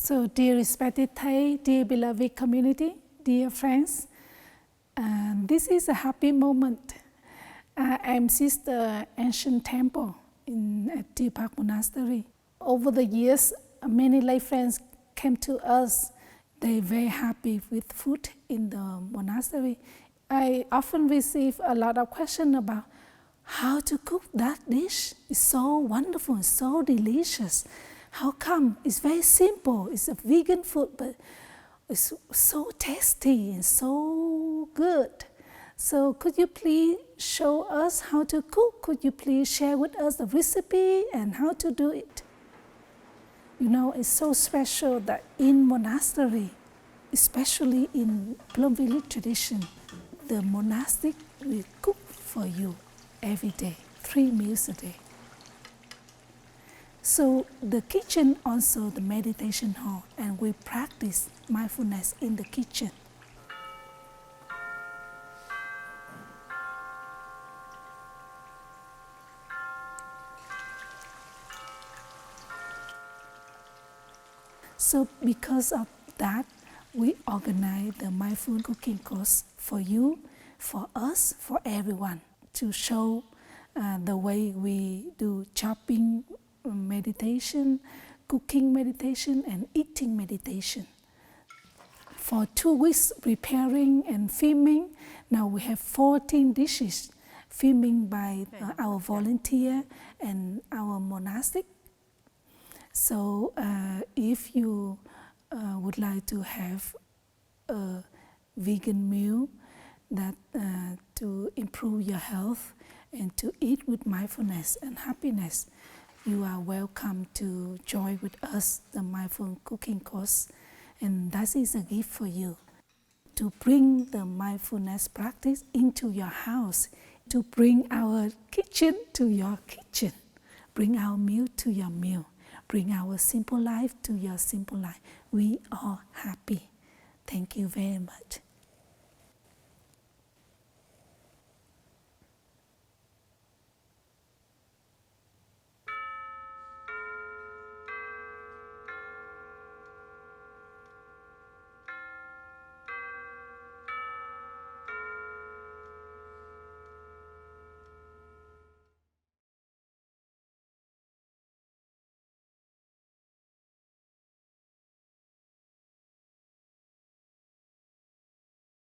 So, dear respected Thai, dear beloved community, dear friends, this is a happy moment. I'm Sister Ancient Temple at Deer Park Monastery. Over the years, many lay friends came to us. They're very happy with food in the monastery. I often receive a lot of questions about how to cook that dish. It's so wonderful, it's so delicious. How come? It's very simple. It's a vegan food, but it's so tasty and so good. So could you please show us how to cook? Could you please share with us the recipe and how to do it? You know, it's so special that in monastery, especially in Plum Village tradition, the monastic will cook for you every day, 3 meals a day. So the kitchen also the meditation hall, and we practice mindfulness in the kitchen. So because of that, we organize the mindful cooking course for you, for us, for everyone, to show the way we do chopping meditation, cooking meditation, and eating meditation. For 2 weeks preparing and filming, now we have 14 dishes filming by our volunteer and our monastic. So if you would like to have a vegan meal that to improve your health and to eat with mindfulness and happiness, you are welcome to join with us the mindful cooking course, and that is a gift for you to bring the mindfulness practice into your house, to bring our kitchen to your kitchen, bring our meal to your meal, bring our simple life to your simple life. We are happy. Thank you very much.